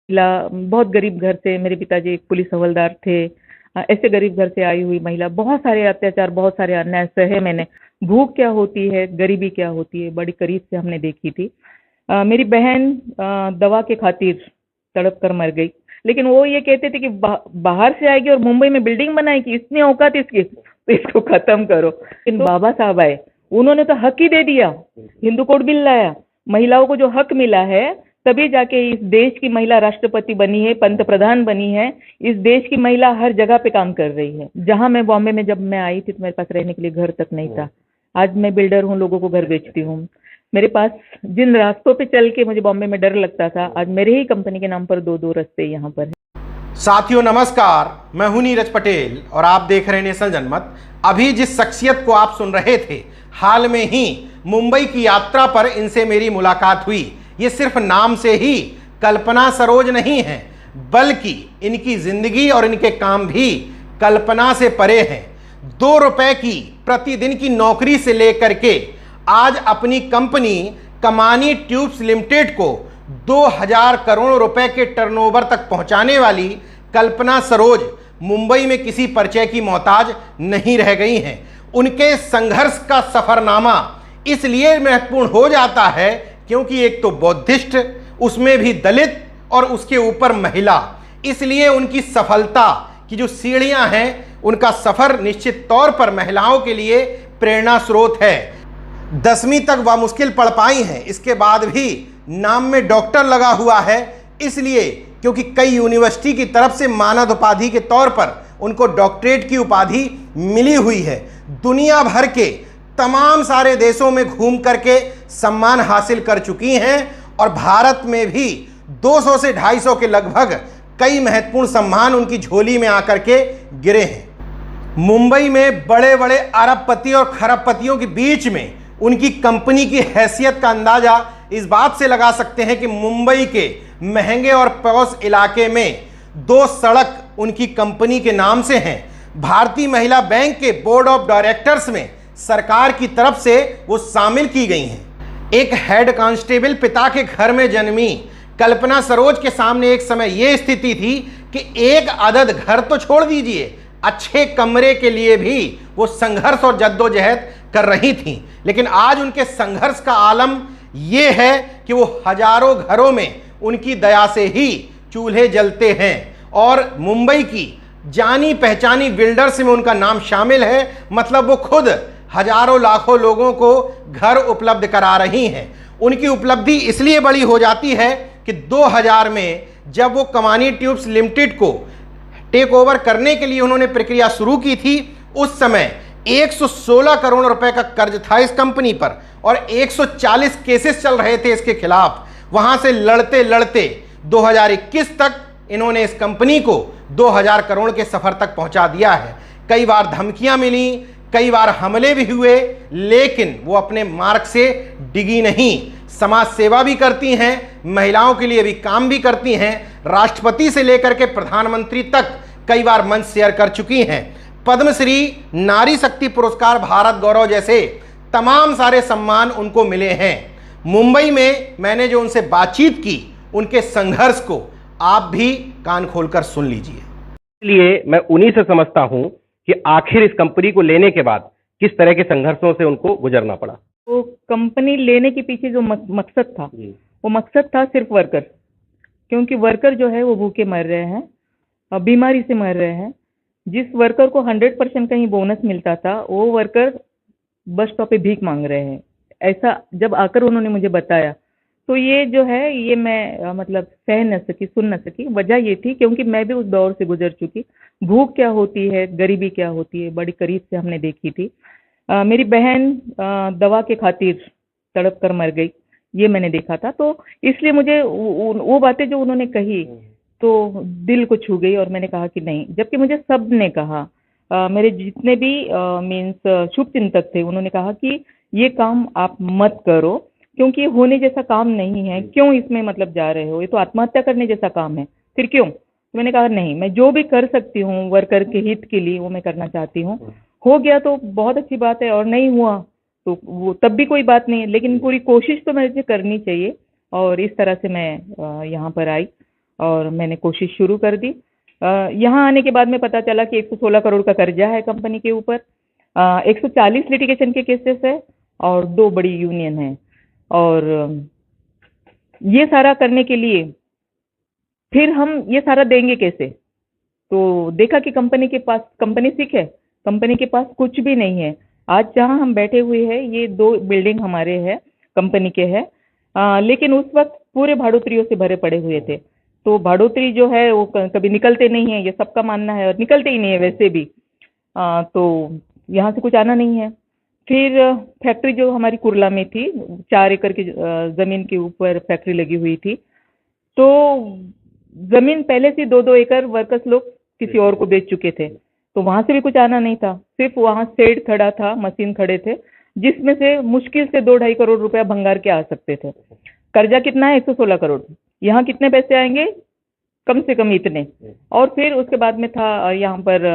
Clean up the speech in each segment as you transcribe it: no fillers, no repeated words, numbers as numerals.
बहुत गरीब घर से, मेरे पिताजी एक पुलिस हवलदार थे। ऐसे गरीब घर से आई हुई महिला, बहुत सारे अत्याचार, बहुत सारे अन्याय सहे मैंने। भूख क्या होती है, गरीबी क्या होती है, बड़ी करीब से हमने देखी थी। मेरी बहन दवा के खातिर तड़प कर मर गई, लेकिन वो ये कहते थे कि बाहर से आएगी और मुंबई में बिल्डिंग बनाएगी, इतनी औकात इसकी, तो इसको खत्म करो। लेकिन बाबा साहब आए, उन्होंने तो हक ही दे दिया, हिंदू कोड बिल लाया, महिलाओं को जो हक मिला है, तभी जाके इस देश की महिला राष्ट्रपति बनी है, पंत प्रधान बनी है। इस देश की महिला हर जगह पे काम कर रही है। जहां मैं बॉम्बे में जब मैं आई थी तो मेरे पास रहने के लिए घर तक नहीं था। आज मैं बिल्डर हूँ, लोगों को घर बेचती हूँ। मेरे पास जिन रास्तों पे चल के मुझे बॉम्बे में डर लगता था, आज मेरे ही कंपनी के नाम पर दो दो रास्ते यहाँ पर है। साथियों नमस्कार, मैं हूं नीरज पटेल और आप देख रहे हैं नेशनल जनमत। अभी जिस शख्सियत को आप सुन रहे थे, हाल में ही मुंबई की यात्रा पर इनसे मेरी मुलाकात हुई। ये सिर्फ नाम से ही कल्पना सरोज नहीं है, बल्कि इनकी जिंदगी और इनके काम भी कल्पना से परे हैं। 2 रुपए की प्रतिदिन की नौकरी से लेकर के आज अपनी कंपनी कमानी ट्यूब्स लिमिटेड को 2000 करोड़ रुपए के टर्नओवर तक पहुंचाने वाली कल्पना सरोज मुंबई में किसी परिचय की मोहताज नहीं रह गई हैं। उनके संघर्ष का सफरनामा इसलिए महत्वपूर्ण हो जाता है क्योंकि एक तो बौद्धिस्ट, उसमें भी दलित और उसके ऊपर महिला, इसलिए उनकी सफलता की जो सीढ़ियां हैं, उनका सफर निश्चित तौर पर महिलाओं के लिए प्रेरणा स्रोत है। 10वीं तक वह मुश्किल पढ़ पाई हैं, इसके बाद भी नाम में डॉक्टर लगा हुआ है, इसलिए क्योंकि कई यूनिवर्सिटी की तरफ से मानद उपाधि के तौर पर उनको डॉक्टरेट की उपाधि मिली हुई है। दुनिया भर के तमाम सारे देशों में घूम करके सम्मान हासिल कर चुकी हैं और भारत में भी 200 से 250 के लगभग कई महत्वपूर्ण सम्मान उनकी झोली में आकर के गिरे हैं। मुंबई में बड़े बड़े अरबपति और खरबपतियों के बीच में उनकी कंपनी की हैसियत का अंदाजा इस बात से लगा सकते हैं कि मुंबई के महंगे और पॉश इलाके में 2 सड़क उनकी कंपनी के नाम से हैं। भारतीय महिला बैंक के बोर्ड ऑफ डायरेक्टर्स में सरकार की तरफ से वो शामिल की गई हैं। एक हेड कांस्टेबल पिता के घर में जन्मी कल्पना सरोज के सामने एक समय यह स्थिति थी कि एक अदद घर तो छोड़ दीजिए, अच्छे कमरे के लिए भी वो संघर्ष और जद्दोजहद कर रही थी। लेकिन आज उनके संघर्ष का आलम ये है कि वो हजारों घरों में उनकी दया से ही चूल्हे जलते हैं और मुंबई की जानी पहचानी बिल्डर्स में उनका नाम शामिल है। मतलब वो खुद हजारों लाखों लोगों को घर उपलब्ध करा रही हैं। उनकी उपलब्धि इसलिए बड़ी हो जाती है कि 2000 में जब वो कमानी ट्यूब्स लिमिटेड को टेक ओवर करने के लिए उन्होंने प्रक्रिया शुरू की थी, उस समय 116 करोड़ रुपए का कर्ज था इस कंपनी पर और 140 केसेस चल रहे थे इसके खिलाफ। वहां से लड़ते लड़ते 2021 तक इन्होंने इस कंपनी को 2000 करोड़ के सफर तक पहुंचा दिया है। कई बार धमकियां मिली, कई बार हमले भी हुए, लेकिन वो अपने मार्ग से डिगी नहीं। समाज सेवा भी करती हैं, महिलाओं के लिए भी काम भी करती हैं। राष्ट्रपति से लेकर के प्रधानमंत्री तक कई बार मंच शेयर कर चुकी हैं। पद्मश्री, नारी शक्ति पुरस्कार, भारत गौरव जैसे तमाम सारे सम्मान उनको मिले हैं। मुंबई में मैंने जो उनसे बातचीत की, उनके संघर्ष को आप भी कान खोलकर सुन लीजिए। इसलिए मैं उन्हीं से समझता हूं कि आखिर इस कंपनी को लेने के बाद किस तरह के संघर्षों से उनको गुजरना पड़ा। तो कंपनी लेने के पीछे जो मकसद था, वो मकसद था सिर्फ वर्कर, क्योंकि वर्कर जो है वो भूखे मर रहे हैं, बीमारी से मर रहे हैं। जिस वर्कर को 100% कहीं बोनस मिलता था, वो वर्कर बस स्टॉप पे भीख मांग रहे हैं। ऐसा जब आकर उन्होंने मुझे बताया, तो ये जो है ये मैं मतलब सह न सकी, सुन न सकी। वजह ये थी क्योंकि मैं भी उस दौर से गुजर चुकी। भूख क्या होती है, गरीबी क्या होती है, बड़ी करीब से हमने देखी थी। मेरी बहन दवा के खातिर तड़प कर मर गई, ये मैंने देखा था। तो इसलिए मुझे वो बातें जो उन्होंने कही तो दिल को छू गई और मैंने कहा कि नहीं। जबकि मुझे सब ने कहा, मेरे जितने भी मीन्स शुभचिंतक थे, उन्होंने कहा कि ये काम आप मत करो, क्योंकि होने जैसा काम नहीं है। क्यों इसमें मतलब जा रहे हो, ये तो आत्महत्या करने जैसा काम है, फिर क्यों। तो मैंने कहा नहीं, मैं जो भी कर सकती हूँ वर्कर के हित के लिए वो मैं करना चाहती हूँ। हो गया तो बहुत अच्छी बात है, और नहीं हुआ तो वो तब भी कोई बात नहीं है, लेकिन पूरी कोशिश तो मुझे करनी चाहिए। और इस तरह से मैं यहाँ पर आई और मैंने कोशिश शुरू कर दी। यहाँ आने के बाद में पता चला कि 116 करोड़ का कर्जा है कंपनी के ऊपर, 140 लिटिगेशन के केसेस है और 2 बड़ी यूनियन है। और ये सारा करने के लिए फिर हम ये सारा देंगे कैसे? तो देखा कि कंपनी सिक है, कंपनी के पास कुछ भी नहीं है। आज जहाँ हम बैठे हुए हैं ये 2 बिल्डिंग हमारे हैं, कंपनी के हैं, लेकिन उस वक्त पूरे भाड़ोत्रियों से भरे पड़े हुए थे। तो भाड़ोत्री जो है वो कभी निकलते नहीं है, ये सबका मानना है, और निकलते ही नहीं है वैसे भी। तो यहाँ से कुछ आना नहीं है। फिर फैक्ट्री जो हमारी कुर्ला में थी, 4 एकड़ की जमीन के ऊपर फैक्ट्री लगी हुई थी। तो जमीन पहले से 2-2 एकड़ वर्कर्स लोग किसी और को बेच चुके थे, तो वहां से भी कुछ आना नहीं था। सिर्फ वहां शेड खड़ा था, मशीन खड़े थे, जिसमें से मुश्किल से 2-2.5 करोड़ रुपया भंगार के आ सकते थे। कर्जा कितना है? 116 करोड़। यहाँ कितने पैसे आएंगे? कम से कम इतने। और फिर उसके बाद में था यहाँ पर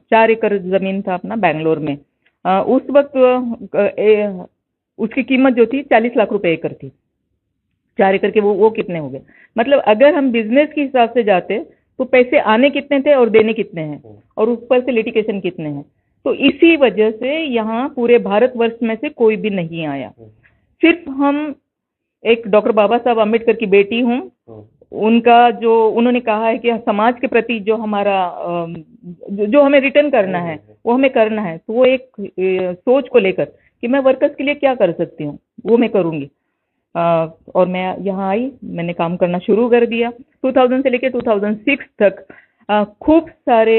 4 एकड़ जमीन था अपना बैंगलोर में। उस वक्त उसकी कीमत जो थी 40 लाख रुपए एकड़ थी। 4 एकड़ के वो कितने हो गए? मतलब अगर हम बिजनेस के हिसाब से जाते तो पैसे आने कितने थे और देने कितने हैं, और ऊपर से लिटिगेशन कितने हैं। तो इसी वजह से यहाँ पूरे भारतवर्ष में से कोई भी नहीं आया। सिर्फ हम, एक डॉक्टर बाबा साहब अम्बेडकर की बेटी हूँ, उनका जो उन्होंने कहा है कि समाज के प्रति जो हमारा जो हमें रिटर्न करना है वो हमें करना है, तो वो एक सोच को लेकर कि मैं वर्कर्स के लिए क्या कर सकती हूँ वो मैं करूँगी। और मैं यहाँ आई, मैंने काम करना शुरू कर दिया। 2000 से लेकर 2006 तक खूब सारे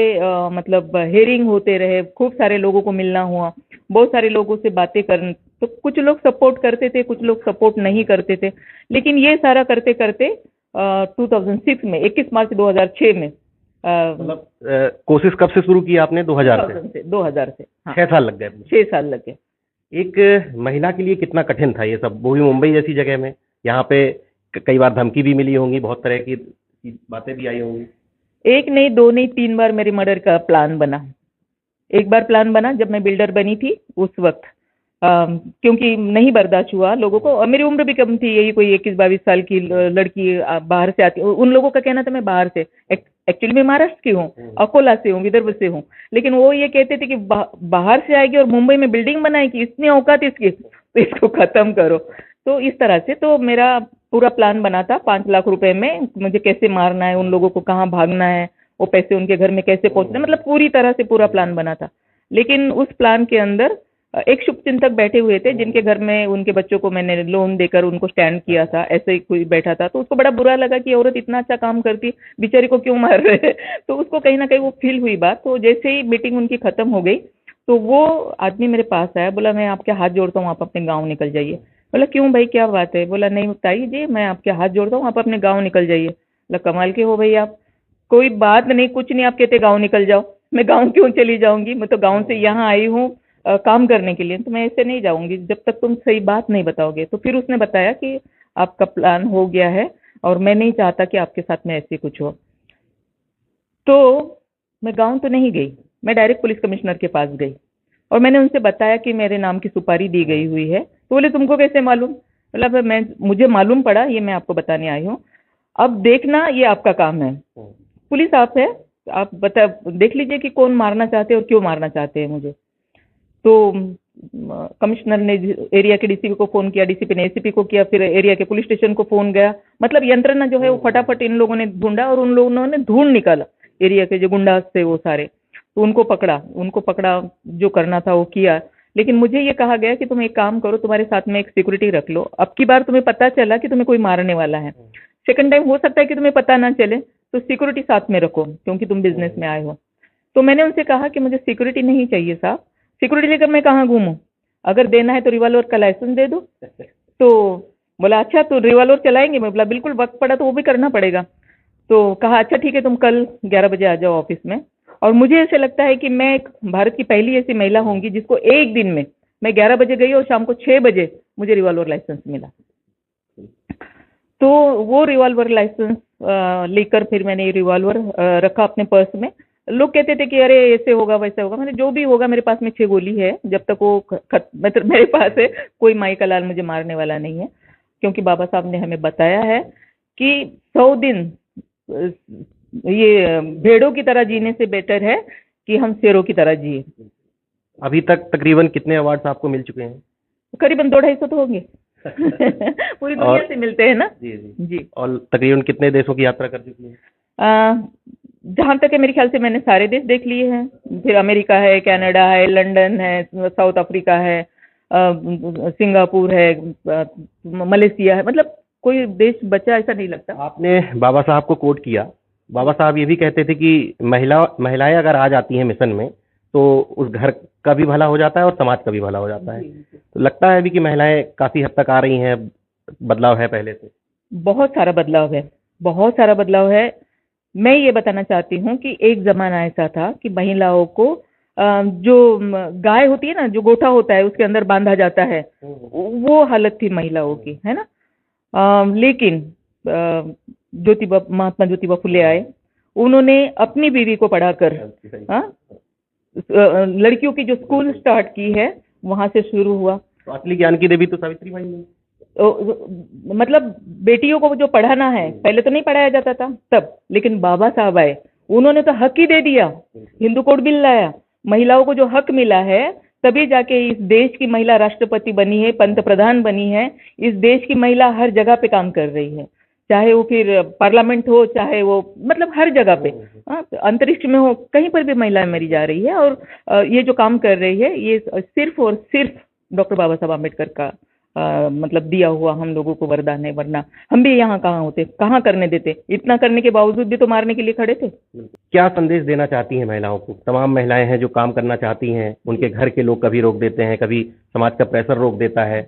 मतलब हेयरिंग होते रहे, खूब सारे लोगों को मिलना हुआ, बहुत सारे लोगों से बातें करना। तो कुछ लोग सपोर्ट करते थे, कुछ लोग सपोर्ट नहीं करते थे, लेकिन ये सारा करते करते 2006 में 21 मार्च 2006 में मतलब कोशिश कब से शुरू की आपने? 2000 से? 2000 से, हाँ। 6 साल लग गए? 6 साल लग गए। एक महिला के लिए कितना कठिन था ये सब, वो भी मुंबई जैसी जगह में? यहाँ पे कई बार धमकी भी मिली होंगी, बहुत तरह की बातें भी आई होंगी। 1 नहीं, 2 नहीं, 3 बार मेरे मर्डर का प्लान बना। एक बार प्लान बना जब मैं बिल्डर बनी थी उस वक्त, क्योंकि नहीं बर्दाश्त हुआ लोगों को, और मेरी उम्र भी कम थी, यही कोई 21-22 साल की लड़की बाहर से आती। उन लोगों का कहना था मैं बाहर से, एक्चुअली मैं महाराष्ट्र की हूँ, अकोला से हूँ, विदर्भ से हूँ, लेकिन वो ये कहते थे कि बाहर से आएगी और मुंबई में बिल्डिंग बनाएगी, इतनी औकात इसकी, तो इसको खत्म करो। तो इस तरह से तो मेरा पूरा प्लान बना था 5 लाख रुपए में मुझे कैसे मारना है, उन लोगों को कहाँ भागना है, वो पैसे उनके घर में कैसे पहुंचना, मतलब पूरी तरह से पूरा प्लान बना था। लेकिन उस प्लान के अंदर एक शुभचिंतक बैठे हुए थे जिनके घर में उनके बच्चों को मैंने लोन देकर उनको स्टैंड किया था, ऐसे ही कोई बैठा था, तो उसको बड़ा बुरा लगा कि औरत इतना अच्छा काम करती, बेचारी को क्यों मार रहे हैं। तो उसको कहीं ना कहीं वो फील हुई बात। तो जैसे ही मीटिंग उनकी खत्म हो गई तो वो आदमी मेरे पास आया, बोला मैं आपके हाथ जोड़ता हूँ, आप अपने गाँव निकल जाइए। बोला क्यों भाई, क्या बात है? बोला नहीं ताई जी, मैं आपके हाथ जोड़ता हूँ, आप अपने गाँव निकल जाइए। बोला कमाल के हो भाई आप, कोई बात नहीं, कुछ नहीं, आप कहते गाँव निकल जाओ। मैं गाँव क्यों चली जाऊंगी, मैं तो गाँव से यहाँ आई हूँ काम करने के लिए, तो मैं ऐसे नहीं जाऊंगी जब तक तुम सही बात नहीं बताओगे। तो फिर उसने बताया कि आपका प्लान हो गया है और मैं नहीं चाहता कि आपके साथ में ऐसे कुछ हो। तो मैं गांव तो नहीं गई, मैं डायरेक्ट पुलिस कमिश्नर के पास गई और मैंने उनसे बताया कि मेरे नाम की सुपारी दी गई हुई है। तो बोले तुमको कैसे मालूम? मतलब मुझे मालूम पड़ा, ये मैं आपको बताने आई हूँ, अब देखना ये आपका काम है, पुलिस आप है, आप देख लीजिए कि कौन मारना चाहते हैं और क्यों मारना चाहते हैं मुझे। तो कमिश्नर ने एरिया के डीसीपी को फोन किया, डीसीपी ने एसीपी को किया, फिर एरिया के पुलिस स्टेशन को फोन गया। मतलब यंत्रणा जो है वो फटाफट इन लोगों ने ढूंढा और उन लोगों ने ढूंढ निकाला एरिया के जो गुंडा थे वो सारे, तो उनको पकड़ा, जो करना था वो किया। लेकिन मुझे ये कहा गया कि तुम एक काम करो, तुम्हारे साथ में एक सिक्योरिटी रख लो, अब की बार तुम्हें पता चला कि तुम्हें कोई मारने वाला है, सेकंड टाइम हो सकता है कि तुम्हें पता ना चले, तो सिक्योरिटी साथ में रखो क्योंकि तुम बिजनेस में आए हो। तो मैंने उनसे कहा कि मुझे सिक्योरिटी नहीं चाहिए साहब, सिक्योरिटी लेकर मैं कहाँ घूमूं, अगर देना है तो रिवॉल्वर का लाइसेंस दे दो। तो बोला अच्छा तो रिवॉल्वर चलाएंगे? मैं बोला बिल्कुल, वक्त पड़ा तो वो भी करना पड़ेगा। तो कहा अच्छा ठीक है, तुम कल 11 बजे आ जाओ ऑफिस में। और मुझे ऐसे लगता है कि मैं एक भारत की पहली ऐसी महिला होंगी जिसको एक दिन में, मैं 11 बजे गई और शाम को 6 बजे मुझे रिवॉल्वर लाइसेंस मिला। तो वो रिवॉल्वर लाइसेंस लेकर फिर मैंने ये रिवॉल्वर रखा अपने पर्स में। लोग कहते थे कि अरे ऐसे होगा वैसे होगा, मैंने जो भी होगा, मेरे पास में 6 गोली है, जब तक वो मतलब मेरे पास है, कोई माई का लाल मुझे मारने वाला नहीं है, क्योंकि बाबा साहब ने हमें बताया है कि 100 दिन ये भेड़ों की तरह जीने से बेटर है कि हम शेरों की तरह जिए। अभी तक तकरीबन कितने अवार्ड्स आपको मिल चुके हैं? करीबन 200-250 तो होंगे। पूरी दुनिया और से मिलते हैं ना। जी जी जी। और तकरीबन कितने देशों की यात्रा कर चुकी हैं? जहाँ तक है मेरे ख्याल से मैंने सारे देश देख लिए हैं। फिर अमेरिका है, कनाडा है, लंदन है, साउथ अफ्रीका है, सिंगापुर है, मलेशिया है, मतलब कोई देश बचा ऐसा नहीं लगता। आपने बाबा साहब को कोट किया। बाबा साहब ये भी कहते थे कि महिलाएं अगर आ जाती हैं मिशन में तो उस घर का भी भला हो जाता है और समाज का भी भला हो जाता है। तो लगता है भी कि महिलाएं काफी हद तक आ रही हैं, बदलाव है पहले से? बहुत सारा बदलाव है, बहुत सारा बदलाव है। मैं ये बताना चाहती हूँ कि एक जमाना ऐसा था कि महिलाओं को जो गाय होती है ना, जो गोठा होता है उसके अंदर बांधा जाता है, वो हालत थी महिलाओं की, है ना। लेकिन महात्मा ज्योतिबा फुले आए, उन्होंने अपनी बीवी को पढ़ाकर लड़कियों की जो स्कूल स्टार्ट की है वहां से शुरू हुआ। तो असली ज्ञान की देवी तो सावित्री बाई ने। मतलब बेटियों को जो पढ़ाना है, पहले तो नहीं पढ़ाया जाता था तब, लेकिन बाबा साहब आए, उन्होंने तो हक ही दे दिया। हिंदू कोड बिल लाया, महिलाओं को जो हक मिला है, तभी जाके इस देश की महिला राष्ट्रपति बनी है, पंत प्रधान बनी है। इस देश की महिला हर जगह पे काम कर रही है, चाहे वो फिर पार्लियामेंट हो, चाहे वो मतलब हर जगह पे, अंतरिक्ष में हो, कहीं पर भी महिलाएं मरी जा रही है। और ये जो काम कर रही है, ये सिर्फ और सिर्फ डॉक्टर बाबा साहब आम्बेडकर का मतलब दिया हुआ हम लोगों को वरदान है। वरना हम भी यहाँ कहाँ होते, कहाँ करने देते। इतना करने के बावजूद भी तो मारने के लिए खड़े थे। क्या संदेश देना चाहती हैं महिलाओं को? तमाम महिलाएं हैं जो काम करना चाहती हैं, उनके घर के लोग कभी रोक देते हैं, कभी समाज का प्रेशर रोक देता है,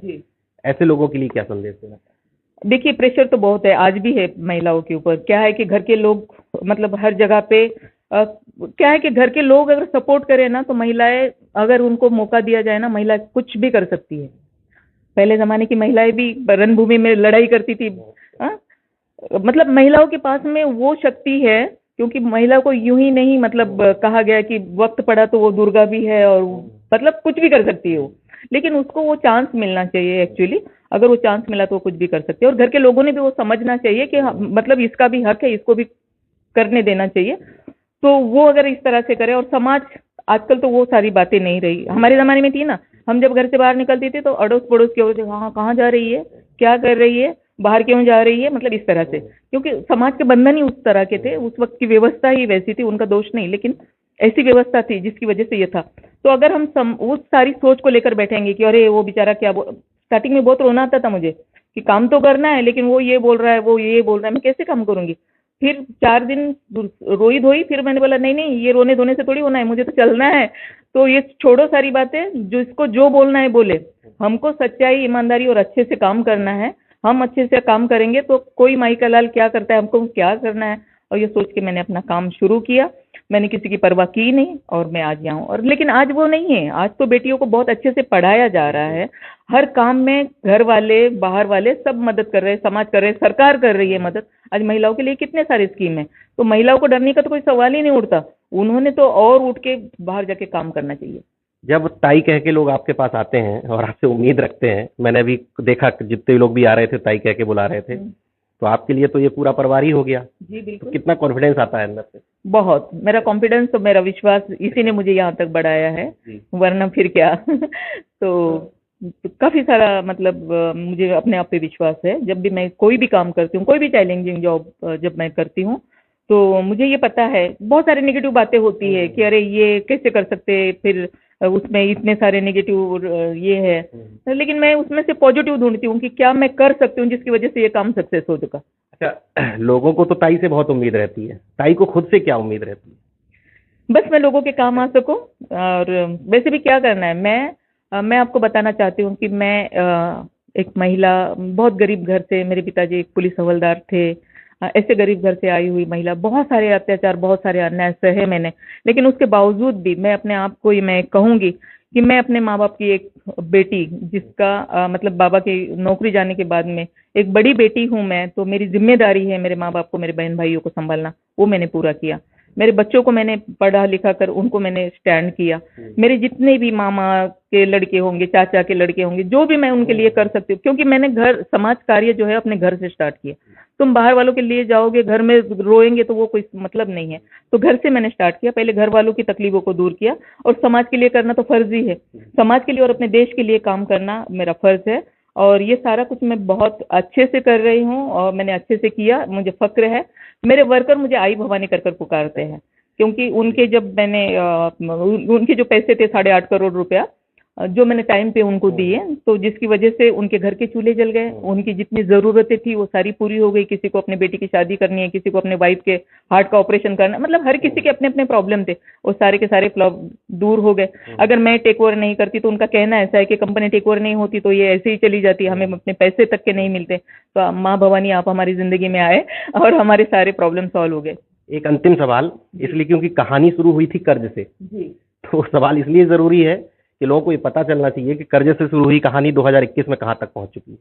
ऐसे लोगों के लिए क्या संदेश देना? देखिए, प्रेशर तो बहुत है, आज भी है महिलाओं के ऊपर। क्या है कि घर के लोग मतलब हर जगह पे क्या है कि घर के लोग अगर सपोर्ट करें ना, तो महिलाएं, अगर उनको मौका दिया जाए ना, महिला कुछ भी कर सकती है। पहले जमाने की महिलाएं भी रणभूमि में लड़ाई करती थी। मतलब महिलाओं के पास में वो शक्ति है, क्योंकि महिला को यूं ही नहीं मतलब कहा गया कि वक्त पड़ा तो वो दुर्गा भी है, और मतलब कुछ भी कर सकती है वो। लेकिन उसको वो चांस मिलना चाहिए एक्चुअली। अगर वो चांस मिला तो वो कुछ भी कर सकते हैं। और घर के लोगों ने भी वो समझना चाहिए कि मतलब इसका भी हक है, इसको भी करने देना चाहिए। तो वो अगर इस तरह से करे, और समाज, आजकल तो वो सारी बातें नहीं रही। हमारे जमाने में थी ना, हम जब घर से बाहर निकलते थे तो अड़ोस पड़ोस के होते, हाँ कहाँ जा रही है, क्या कर रही है, बाहर क्यों जा रही है, मतलब इस तरह से। क्योंकि समाज के बंधन ही उस तरह के थे, उस वक्त की व्यवस्था ही वैसी थी। उनका दोष नहीं, लेकिन ऐसी व्यवस्था थी जिसकी वजह से ये था। तो अगर हम उस सारी सोच को लेकर बैठेंगे कि अरे वो बेचारा क्या, स्टार्टिंग में बहुत रोना आता था मुझे कि काम तो करना है, लेकिन वो ये बोल रहा है, वो ये बोल रहा है, मैं कैसे काम करूंगी। फिर 4 दिन रोई धोई, फिर मैंने बोला नहीं नहीं, ये रोने धोने से थोड़ी होना है, मुझे तो चलना है। तो ये छोड़ो सारी बातें, जो इसको जो बोलना है बोले। हमको सच्चाई, ईमानदारी और अच्छे से काम करना है। हम अच्छे से काम करेंगे तो कोई माई का लाल क्या करता है, हमको क्या करना है। और ये सोच के मैंने अपना काम शुरू किया। मैंने किसी की परवाह की नहीं, और मैं आज यहाँ हूँ। और लेकिन आज वो नहीं है। आज तो बेटियों को बहुत अच्छे से पढ़ाया जा रहा है। हर काम में घर वाले, बाहर वाले सब मदद कर रहे हैं, समाज कर रहे हैं, सरकार कर रही है मदद। आज महिलाओं के लिए कितने सारे स्कीम है। तो महिलाओं को डरने का तो कोई सवाल ही नहीं उठता। उन्होंने तो और उठ के बाहर जाके काम करना चाहिए। जब ताई कह के लोग आपके पास आते हैं और आपसे उम्मीद रखते हैं, मैंने अभी देखा जितने लोग भी आ रहे थे ताई कह के बुला रहे थे, तो आपके लिए तो ये पूरा परिवार ही हो गया। जी बिल्कुल। तो कितना कॉन्फिडेंस आता है अंदर से? बहुत। मेरा कॉन्फिडेंस और मेरा विश्वास, इसी ने मुझे यहाँ तक बढ़ाया है, वरना फिर क्या। तो काफी सारा मतलब मुझे अपने आप पे विश्वास है। जब भी मैं कोई भी काम करती हूँ, कोई भी चैलेंजिंग जॉब जब मैं करती हूँ, तो मुझे ये पता है बहुत सारी नेगेटिव बातें होती है कि अरे ये कैसे कर सकते, फिर उसमें इतने सारे नेगेटिव ये है। लेकिन मैं उसमें से पॉजिटिव ढूंढती हूँ कि क्या मैं कर सकती हूँ जिसकी वजह से ये काम सक्सेस हो चुका। अच्छा, लोगों को तो ताई से बहुत उम्मीद रहती है, ताई को खुद से क्या उम्मीद रहती है? बस मैं लोगों के काम आ सकूं। और वैसे भी क्या करना है, मैं आपको बताना चाहती हूँ कि मैं एक महिला, बहुत गरीब घर से, मेरे पिताजी एक पुलिस हवलदार थे। ऐसे गरीब घर से आई हुई महिला, बहुत सारे अत्याचार, बहुत सारे अन्याय सहे मैंने। लेकिन उसके बावजूद भी मैं अपने आप को, ये मैं कहूंगी कि मैं अपने माँ बाप की एक बेटी, जिसका मतलब बाबा की नौकरी जाने के बाद में एक बड़ी बेटी हूँ मैं, तो मेरी जिम्मेदारी है मेरे माँ बाप को, मेरे बहन भाइयों को संभालना। वो मैंने पूरा किया। मेरे बच्चों को मैंने पढ़ा लिखा कर उनको मैंने स्टैंड किया। मेरे जितने भी मामा के लड़के होंगे, चाचा के लड़के होंगे, जो भी मैं उनके लिए कर सकती हूँ, क्योंकि मैंने घर समाज कार्य जो है अपने घर से स्टार्ट किया। तुम बाहर वालों के लिए जाओगे, घर में रोएंगे तो वो कोई मतलब नहीं है। तो घर से मैंने स्टार्ट किया, पहले घर वालों की तकलीफों को दूर किया, और समाज के लिए करना तो फर्ज ही है। समाज के लिए और अपने देश के लिए काम करना मेरा फर्ज है, और ये सारा कुछ मैं बहुत अच्छे से कर रही हूँ, और मैंने अच्छे से किया, मुझे फक्र है। मेरे वर्कर मुझे आई भवानी कर पुकारते हैं, क्योंकि उनके जब मैंने उनके जो पैसे थे 8.5 करोड़ रुपया, जो मैंने टाइम पे उनको दिए, तो जिसकी वजह से उनके घर के चूल्हे जल गए, उनकी जितनी ज़रूरतें थी वो सारी पूरी हो गई। किसी को अपने बेटी की शादी करनी है, किसी को अपने वाइफ के हार्ट का ऑपरेशन करना, मतलब हर किसी के अपने अपने प्रॉब्लम थे, वो सारे के सारे दूर हो गए। अगर मैं टेक ओवर नहीं करती तो उनका कहना ऐसा है कि कंपनी टेक ओवर नहीं होती तो ये ऐसे ही चली जाती, हमें अपने पैसे तक के नहीं मिलते। तो माँ भवानी आप हमारी ज़िंदगी में आए और हमारे सारे प्रॉब्लम सॉल्व हो गए। एक अंतिम सवाल, इसलिए क्योंकि कहानी शुरू हुई थी कर्ज से, जी तो सवाल इसलिए ज़रूरी है कि लोगों को ये पता चलना चाहिए कि कर्ज से शुरू हुई कहानी 2021 में कहाँ तक पहुँच चुकी है।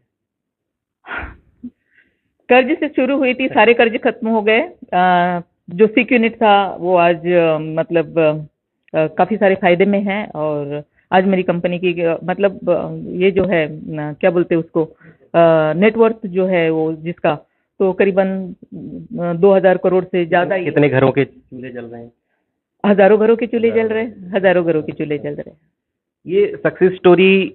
कर्ज से शुरू हुई थी, सारे कर्ज खत्म हो गए। जो सिक यूनिट था वो आज मतलब काफ़ी सारे फायदे में है, और आज मेरी कंपनी की मतलब ये जो है क्या बोलते हैं उसको, नेटवर्थ जो है वो जिसका, तो करीबन 2000 करोड़ से ज़्यादा ही। कितने घरों के चूल्हे जल रहे हैं? हज़ारों घरों के चूल्हे जल रहे हैं, हज़ारों घरों के चूल्हे जल रहे हैं। ये सक्सेस स्टोरी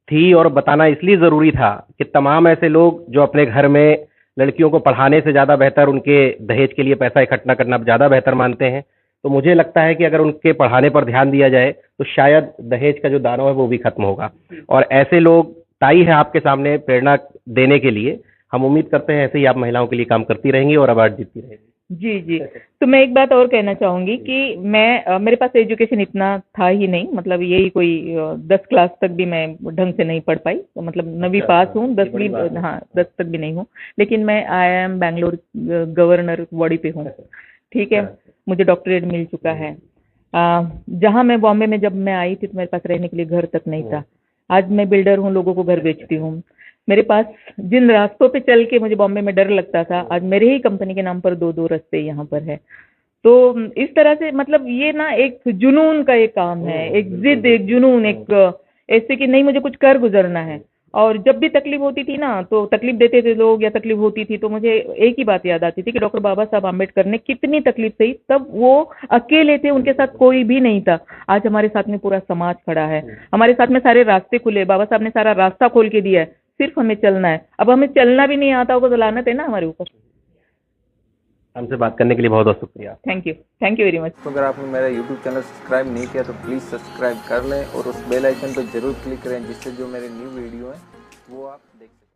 थी, और बताना इसलिए ज़रूरी था कि तमाम ऐसे लोग जो अपने घर में लड़कियों को पढ़ाने से ज़्यादा बेहतर उनके दहेज के लिए पैसा इकट्ठा करना ज़्यादा बेहतर मानते हैं, तो मुझे लगता है कि अगर उनके पढ़ाने पर ध्यान दिया जाए तो शायद दहेज का जो दानव है वो भी खत्म होगा। और ऐसे लोग ताई है आपके सामने प्रेरणा देने के लिए। हम उम्मीद करते हैं ऐसे ही आप महिलाओं के लिए काम करती रहेंगी और अवार्ड जीतती रहेंगी। जी जी। तो मैं एक बात और कहना चाहूँगी कि मैं मेरे पास एजुकेशन इतना था ही नहीं, मतलब यही कोई 10 क्लास तक भी मैं ढंग से नहीं पढ़ पाई, तो मतलब 9वीं पास हूँ, 10वीं हाँ 10 तक भी नहीं हूँ, लेकिन मैं IIM बैंगलोर गवर्नर बॉडी पे हूँ, ठीक है। मुझे डॉक्टरेट मिल चुका है। जहाँ मैं बॉम्बे में जब मैं आई थी तो मेरे पास रहने के लिए घर तक नहीं था। आज मैं बिल्डर हूँ, लोगों को घर बेचती हूँ। मेरे पास जिन रास्तों पे चल के मुझे बॉम्बे में डर लगता था, आज मेरे ही कंपनी के नाम पर 2 रास्ते यहाँ पर है। तो इस तरह से मतलब ये ना एक जुनून का एक काम है, एक जिद, एक जुनून, एक ऐसे कि नहीं मुझे कुछ कर गुजरना है। और जब भी तकलीफ होती थी ना, तो तकलीफ देते थे लोग या तकलीफ होती थी तो मुझे एक ही बात याद आती थी कि डॉक्टर बाबा साहब आम्बेडकर ने कितनी तकलीफ सही, तब वो अकेले थे, उनके साथ कोई भी नहीं था। आज हमारे साथ में पूरा समाज खड़ा है, हमारे साथ में सारे रास्ते खुले, बाबा साहब ने सारा रास्ता खोल के दिया है, सिर्फ हमें चलना है। अब हमें चलना भी नहीं आता होगा तो लानत है ना हमारे ऊपर। हमसे बात करने के लिए बहुत बहुत शुक्रिया। Thank you very much. तो अगर आपने मेरा YouTube चैनल सब्सक्राइब नहीं किया तो प्लीज़ सब्सक्राइब कर लें और उस बेल आइकन पर जरूर क्लिक करें, जिससे जो मेरे न्यू वीडियो हैं वो आप देख सकें।